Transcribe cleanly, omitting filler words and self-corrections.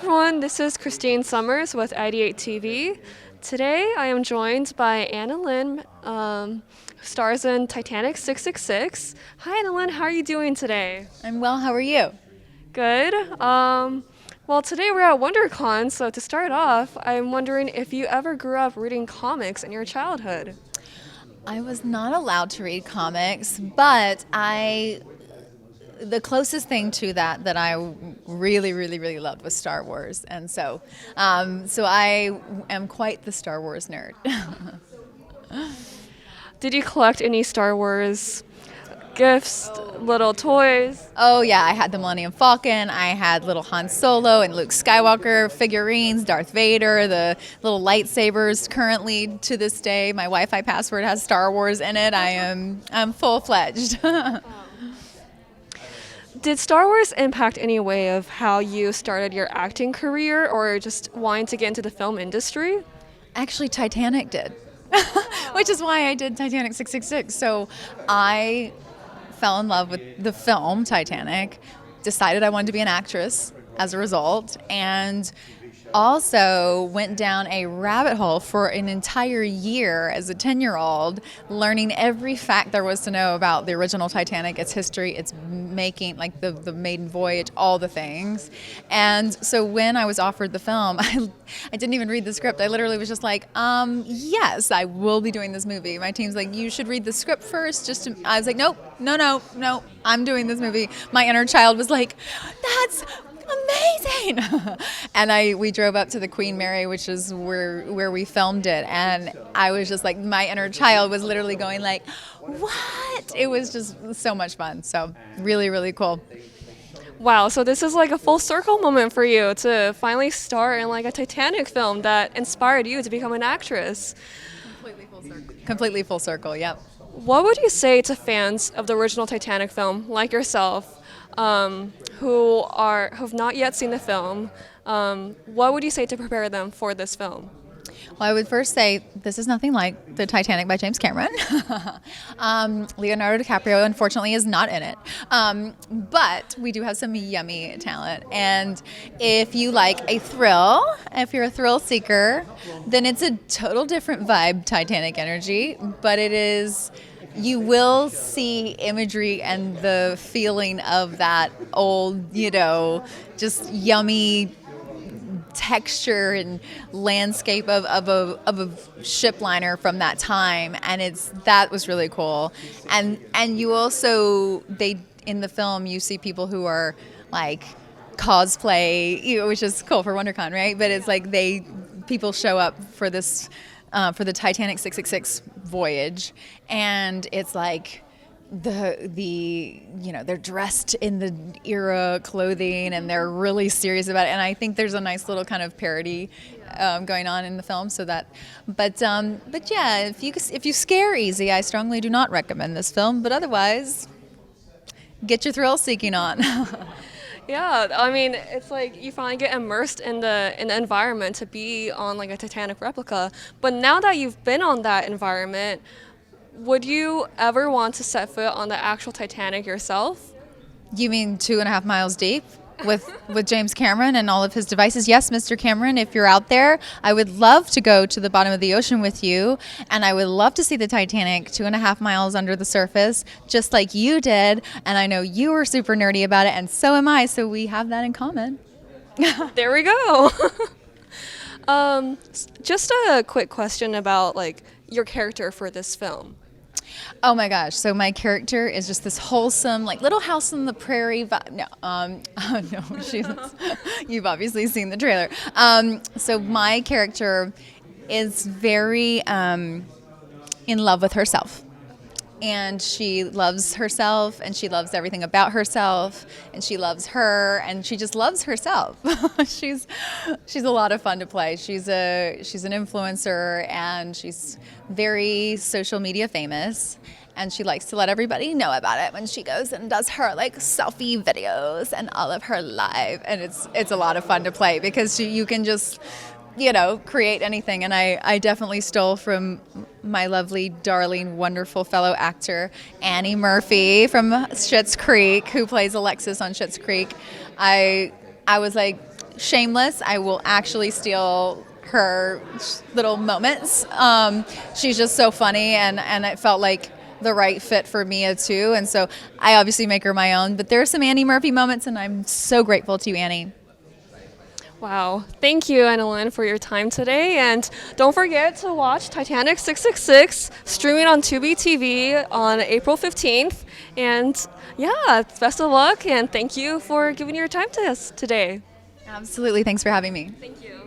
everyone, this is Christine Summers with IdeateTV. Today I am joined by AnnaLynne, who stars in Titanic 666. Hi AnnaLynne, how are you doing today? I'm well, how are you? Good. Well, today we're at Wondercon, so to start off, I'm wondering if you ever grew up reading comics in your childhood. I was not allowed to read comics, but the closest thing to that I really loved was Star Wars, and so I am quite the Star Wars nerd. Did you collect any Star Wars gifts, little toys? Oh yeah, I had the Millennium Falcon, I had little Han Solo and Luke Skywalker figurines, Darth Vader, the little lightsabers. Currently, to this day, my Wi-Fi password has Star Wars in it. I'm full-fledged. Did Star Wars impact any way of how you started your acting career or just wanting to get into the film industry? Actually, Titanic did, which is why I did Titanic 666. So I fell in love with the film Titanic, decided I wanted to be an actress as a result, and also went down a rabbit hole for an entire year as a 10-year-old, learning every fact there was to know about the original Titanic, its history, its making, like the maiden voyage, all the things. And so when I was offered the film, I didn't even read the script. I literally was just like, yes, I will be doing this movie. My team's like, you should read the script first. I was like, nope, no, I'm doing this movie. My inner child was like, that's amazing. And we drove up to the Queen Mary, which is where we filmed it, and I was just like, my inner child was literally going like, what? It was just so much fun. So really cool. Wow, so this is like a full circle moment for you to finally star in like a Titanic film that inspired you to become an actress. Completely full circle, yep. What would you say to fans of the original Titanic film, like yourself, who have not yet seen the film? What would you say to prepare them for this film? Well, I would first say this is nothing like the Titanic by James Cameron. Leonardo DiCaprio, unfortunately, is not in it. But we do have some yummy talent. And if you like a thrill, if you're a thrill seeker, then it's a total different vibe, Titanic energy. But you will see imagery and the feeling of that old, just yummy texture and landscape of a ship liner from that time, and that was really cool. And you also, in the film you see people who are like cosplay, which is cool for WonderCon, right? But it's like people show up for this for the Titanic 666 voyage, and it's like they're dressed in the era clothing and they're really serious about it, and I think there's a nice little kind of parody going on in the film. But yeah, if you scare easy, I strongly do not recommend this film, but otherwise get your thrill seeking on. Yeah, I mean, it's like you finally get immersed in the environment to be on like a Titanic replica. But now that you've been on that environment, would you ever want to set foot on the actual Titanic yourself? You mean 2.5 miles deep with James Cameron and all of his devices? Yes, Mr. Cameron, if you're out there, I would love to go to the bottom of the ocean with you, and I would love to see the Titanic 2.5 miles under the surface, just like you did. And I know you were super nerdy about it, and so am I, so we have that in common. There we go. Just a quick question about like your character for this film. Oh my gosh! So my character is just this wholesome, like Little House on the Prairie vibe. No, you've obviously seen the trailer. So my character is very in love with herself, and she loves herself, and she loves everything about herself, and she loves her, and she just loves herself. She's a lot of fun to play. She's an influencer, and she's very social media famous, and she likes to let everybody know about it when she goes and does her like selfie videos and all of her live, and it's a lot of fun to play because you can just create anything. And I definitely stole from my lovely, darling, wonderful fellow actor, Annie Murphy from Schitt's Creek, who plays Alexis on Schitt's Creek. I was like, shameless. I will actually steal her little moments. She's just so funny, and it felt like the right fit for Mia too. And so I obviously make her my own. But there are some Annie Murphy moments, and I'm so grateful to you, Annie. Wow. Thank you, AnnaLynne, for your time today. And don't forget to watch Titanic 666 streaming on TUBI TV on April 15th. And yeah, best of luck and thank you for giving your time to us today. Absolutely. Thanks for having me. Thank you.